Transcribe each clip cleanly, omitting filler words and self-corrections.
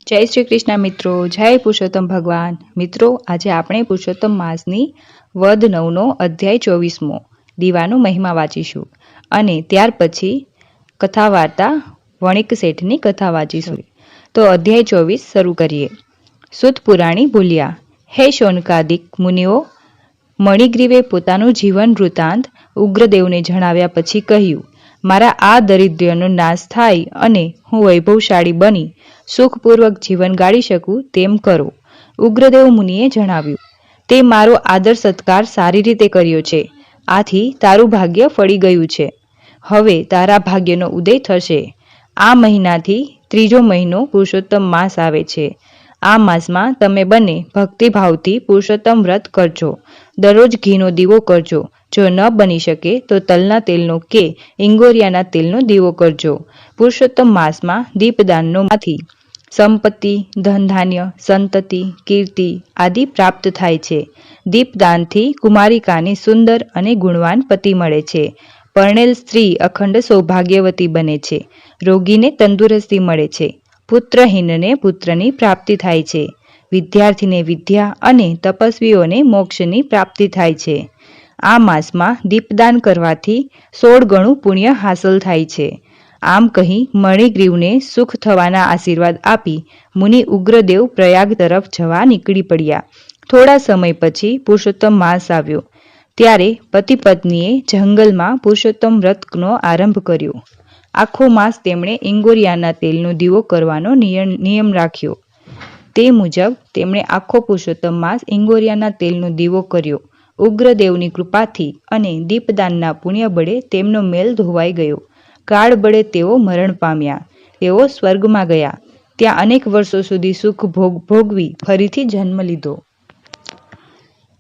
જય શ્રી કૃષ્ણ મિત્રો, જય પુરુષોત્તમ ભગવાન। મિત્રો, આજે આપણે પુરુષોત્તમ માસની વદ 9નો અધ્યાય 24મો દીવાનો મહિમા વાંચીશું અને ત્યાર પછી કથા વાર્તા વણિક શેઠની કથા વાંચીશું। તો અધ્યાય 24 શરૂ કરીએ। સુત પુરાણી બોલ્યા, હે શૌનકાદિક મુનિઓ, મણિગ્રીવે પોતાનું જીવન વૃત્તાંત ઉગ્રદેવને જણાવ્યા પછી કહ્યું, મારા આ દરિદ્રનો નાશ થાય અને હું વૈભવશાળી બની સુખપૂર્વક જીવન ગાળી શકું તેમ કરો। ઉગ્રદેવ મુનિએ જણાવ્યું, તે મારો આદર સત્કાર સારી રીતે કર્યો છે, આથી તારું ભાગ્ય ફળી ગયું છે। હવે તારા ભાગ્યનો ઉદય થશે। આ મહિનાથી ત્રીજો મહિનો પુરુષોત્તમ માસ આવે છે। આ માસમાં તમે બંને ભક્તિભાવથી પુરુષોત્તમ વ્રત કરજો। દરરોજ ઘીનો દીવો કરજો। જો ન બની શકે તો તલના તેલનો કે ઇંગોરિયાના તેલનો દીવો કરજો। પુરુષોત્તમ માસમાં દીપદાનનો માંથી સંપત્તિ, ધનધાન્ય, સંતતિ, કીર્તિ આદિ પ્રાપ્ત થાય છે। દીપદાનથી કુમારિકાને સુંદર અને ગુણવાન પતિ મળે છે। પરણેલ સ્ત્રી અખંડ સૌભાગ્યવતી બને છે। રોગીને તંદુરસ્તી મળે છે। પુત્રહીનને પુત્રની પ્રાપ્તિ થાય છે। વિદ્યાર્થીને વિદ્યા અને તપસ્વીઓને મોક્ષની પ્રાપ્તિ થાય છે। આ માસમાં દીપદાન કરવાથી 16 ગણું પુણ્ય હાંસલ થાય છે। આમ કહી મણિગ્રીવને સુખ થવાના આશીર્વાદ આપી મુનિ ઉગ્રદેવ પ્રયાગ તરફ જવા નીકળી પડ્યા। થોડા સમય પછી પુરુષોત્તમ માસ આવ્યો। ત્યારે પતિ પત્નીએ જંગલમાં પુરુષોત્તમ વ્રતનો આરંભ કર્યો। આખો માસ તેમણે ઇંગોરિયાના તેલનો દીવો કરવાનો નિયમ રાખ્યો। તે મુજબ તેમણે આખો પુરુષોત્તમ માસ ઇંગોરિયાના તેલનો દીવો કર્યો। ઉગ્રદેવની કૃપાથી અને દીપદાનના પુણ્ય બળે તેમનો મેલ ધોવાઈ ગયો। કાળ બળે તેઓ મરણ પામ્યા। તેઓ સ્વર્ગમાં ગયા। ત્યાં અનેક વર્ષો સુધી સુખ ભોગવી ફરીથી જન્મ લીધો।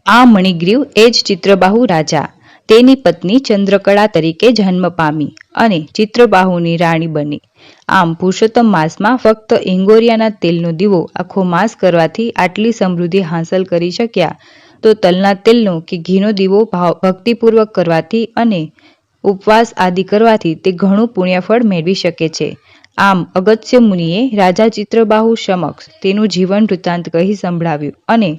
આ મણિગ્રીવ એ જ ચિત્રબાહુ રાજા, તેની પત્ની ચંદ્રકળા તરીકે જન્મ પામી અને ચિત્રબાહુની રાણી બની। આમ પુરુષોત્તમ માસમાં ફક્ત ઇંગોરિયાના તેલનો દીવો આખો માસ કરવાથી આટલી સમૃદ્ધિ હાંસલ કરી શક્યા, તો તલના તેલનો કે ઘીનો દીવો ભક્તિપૂર્વક કરવાથી અને ઉપવાસ આદિ કરવાથી તે ઘણું પુણ્યફળ મેળવી શકે છે। આમ અગસ્ત્ય મુનિએ રાજા ચિત્રબાહુ સમક્ષ તેનું જીવન વૃત્તાંત કહી સંભળાવ્યું અને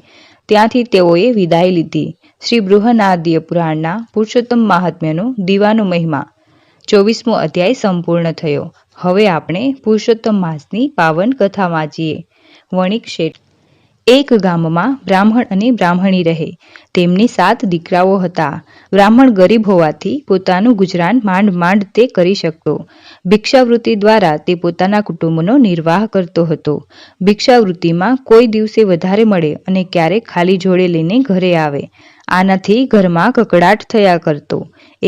ત્યાંથી તેઓએ વિદાય લીધી। શ્રી બૃહનાદિય પુરાણના પુરુષોત્તમ મહાત્મ્યનો દીવાનો મહિમા 24મો અધ્યાય સંપૂર્ણ થયો। હવે આપણે પુરુષોત્તમ માસની પાવન કથા વાંચીએ। વણિક શેઠ। એક ગામમાં બ્રાહ્મણ અને બ્રાહ્મણી રહે। તેમની 7 દીકરાઓ હતા। બ્રાહ્મણ ગરીબ હોવાથી પોતાનું ગુજરાન માંડ તે કરી શકતો। ભિક્ષાવૃત્તિ દ્વારા તે પોતાના કુટુંબનો નિર્વાહ કરતો હતો। ભિક્ષાવૃત્તિમાં કોઈ દિવસે વધારે મળે અને ક્યારેક ખાલી જોડે લઈને ઘરે આવે। આનાથી ઘરમાં કકડાટ થયા કરતો।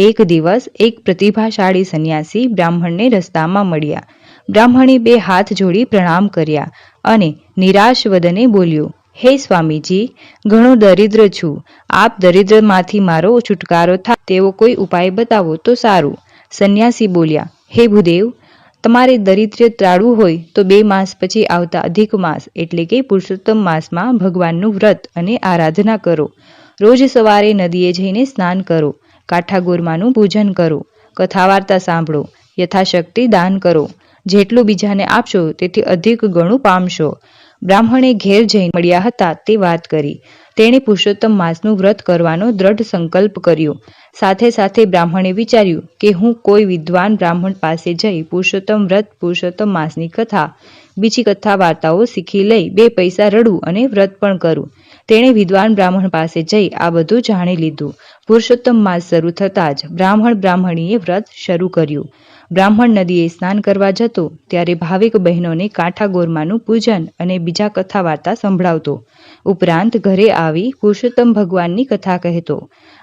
એક દિવસ એક પ્રતિભાશાળી સંન્યાસી બ્રાહ્મણને રસ્તામાં મળ્યા। બ્રાહ્મણે 2 હાથ જોડી પ્રણામ કર્યા અને નિરાશ વદને બોલ્યો, હે સ્વામીજી, ઘણો દરિદ્ર છું। આપ દરિદ્રમાંથી મારો છુટકારો થાય તેવો કોઈ ઉપાય બતાવો તો સારું। સંન્યાસી બોલ્યા, હે ભૂદેવ, તમારે દરિદ્ર ટાળવું હોય તો 2 માસ પછી આવતા અધિક માસ એટલે કે પુરુષોત્તમ માસમાં ભગવાનનું વ્રત અને આરાધના કરો। રોજ સવારે નદીએ જઈને સ્નાન કરો। કાઠાગોરમાનું પૂજન કરો। કથા વાર્તા સાંભળો। યથાશક્તિ દાન કરો। જેટલું બીજાને આપશો તેથી અધિક ગણું પામશો। બ્રાહ્મણે ઘેર જઈને મળ્યા હતા તે વાત કરી। તેણે પુરુષોત્તમ માસનું વ્રત કરવાનો દ્રઢ સંકલ્પ કર્યો। સાથે સાથે બ્રાહ્મણે વિચાર્યું કે હું કોઈ વિદ્વાન બ્રાહ્મણ પાસે જઈ પુરુષોત્તમ વ્રત, પુરુષોત્તમ માસની કથા, બીજી કથા વાર્તાઓ શીખી લઈ 2 પૈસા રડું અને વ્રત પણ કરું। તેણે વિદ્વાન બ્રાહ્મણ પાસે જઈ આ બધું જાણી લીધું। પુરુષોત્તમ માસ શરૂ થતાં જ બ્રાહ્મણીએ વ્રત શરૂ કર્યું। બ્રાહ્મણ નદીએ સ્નાન કરવા જતો ત્યારે ભાવિક બહેનોને કાંઠાગોરમાનું પૂજન અને બીજા કથા વાર્તા સંભળાવતો। ઉપરાંત ઘરે આવી પુરુષોત્તમ ભગવાનની કથા કહેતો।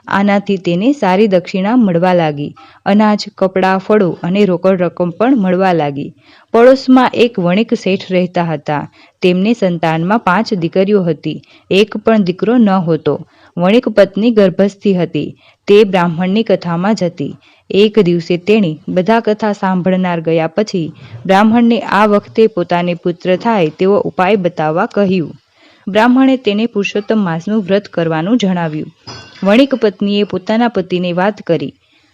આનાથી તેને સારી દક્ષિણા મળવા લાગી। અનાજ, કપડાં, ફળો અને રોકડ રકમ પણ મળવા લાગી। પડોશમાં એક વણિક શેઠ રહેતા હતા। તેમને સંતાનમાં 5 દીકરીઓ હતી, એક પણ દીકરો ન હોતો। વણિક પત્ની ગર્ભસ્થી હતી। તે બ્રાહ્મણની કથામાં જ હતી। એક દિવસે તેણે બધા કથા સાંભળનાર ગયા પછી બ્રાહ્મણને આ વખતે પોતાને પુત્ર થાય તેવો ઉપાય બતાવવા કહ્યું। બ્રાહ્મણે તેને પુરુષોત્તમ માસનું વ્રત કરવાનું જણાવ્યું। વણિક પત્નીએ પોતાના પતિને વાત કરી।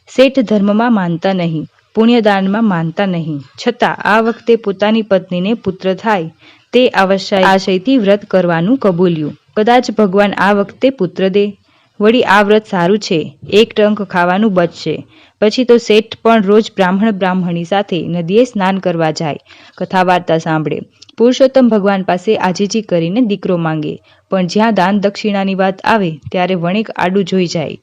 શેઠ ધર્મમાં માનતા નહીં, પુણ્યદાનમાં માનતા નહીં, છતાં આ વખતે પોતાની પત્નીને પુત્ર થાય તે આશયથી વ્રત કરવાનું કબૂલ્યું. કદાચ ભગવાન આ વખતે પુત્ર દે. વળી આ વ્રત સારું છે, એક ટંક ખાવાનું બચશે. પછી તો શેઠ પણ રોજ બ્રાહ્મણી સાથે નદીએ સ્નાન કરવા જાય, કથા વાર્તા સાંભળે. પુરુષોત્તમ ભગવાન પાસે આજીજી કરીને દીકરો માંગે, પણ જ્યાં દાન દક્ષિણાની વાત આવે ત્યારે વણિક આડું જોઈ જાય.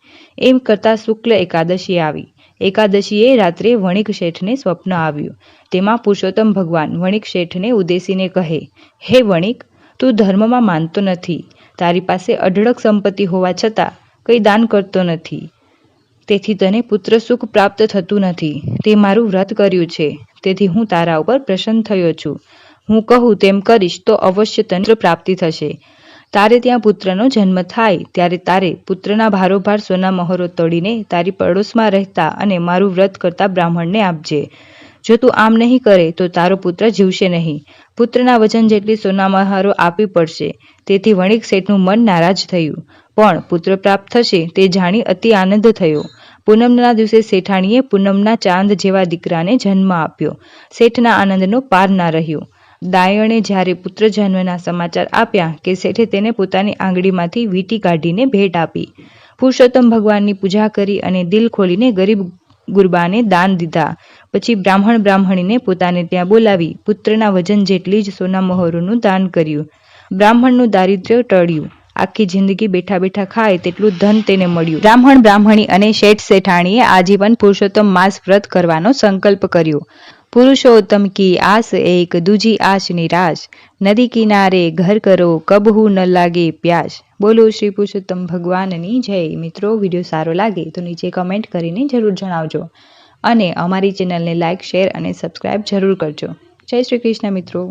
એમ કરતાં શુક્લ એકાદશી આવી. એકાદશીએ રાત્રે વણિક શેઠને સ્વપ્ન આવ્યું. તેમાં પુરુષોત્તમ ભગવાન વણિક શેઠને ઉદ્દેશીને કહે, હે વણિક, તું ધર્મમાં માનતો નથી. તારી પાસે અઢળક સંપત્તિ હોવા છતાં કંઈ દાન કરતો નથી. તેથી તને પુત્ર સુખ પ્રાપ્ત થતું નથી. તે મારું વ્રત કર્યું છે, તેથી હું તારા ઉપર પ્રસન્ન થયો છું. હું કહું તેમ કરીશ તો અવશ્ય તને પ્રાપ્તિ થશે. તારે ત્યાં પુત્રનો જન્મ થાય ત્યારે તારે પુત્રના ભારોભાર સોના મહોરો તોડીને તારી પડોશમાં રહેતા અને મારું વ્રત કરતા બ્રાહ્મણને આપજે. જો તું આમ નહીં કરે તો તારો પુત્ર જીવશે નહીં. પુત્રના વજન જેટલી સોના મહોરો આપવી પડશે. તેથી વણિક શેઠનું મન નારાજ થયું, પણ પુત્ર પ્રાપ્ત થશે તે જાણી અતિ આનંદ થયો. પૂનમના દિવસે શેઠાણીએ પૂનમના ચાંદ જેવા દીકરાને જન્મ આપ્યો. શેઠના આનંદનો પાર ના રહ્યો. દાયણે જ્યારે પુત્ર જન્મના સમાચાર આપ્યા કે શેઠે તેને પોતાની આંગળીમાંથી વીંટી કાઢીને ભેટ આપી. પુરુષોત્તમ ભગવાનની પૂજા કરી અને દિલ ખોલીને ગરીબ ગુરબાને દાન દીધા. પછી બ્રાહ્મણીને પોતાને ત્યાં બોલાવી પુત્રના વજન જેટલી જ સોના મહોરોનું દાન કર્યું. બ્રાહ્મણનું દારિદ્ર્ય ટળ્યું. આખી જિંદગી બેઠા બેઠા ખાય તેટલું ધન તેને મળ્યું. બ્રાહ્મણી અને શેઠાણીએ આજીવન પુરુષોત્તમ માસ વ્રત કરવાનો સંકલ્પ કર્યો. પુરુષોત્તમ કી આસ એક, દૂજી આશ નિરાશ. નદી કિનારે ઘર કરો, કબહુ ન લાગે પ્યાસ. બોલો શ્રી પુરુષોત્તમ ભગવાનની જય. મિત્રો, વિડીયો સારો લાગે તો નીચે કમેન્ટ કરીને જરૂર જણાવજો અને અમારી ચેનલને લાઇક, શેર અને સબસ્ક્રાઇબ જરૂર કરજો. જય શ્રી કૃષ્ણ મિત્રો.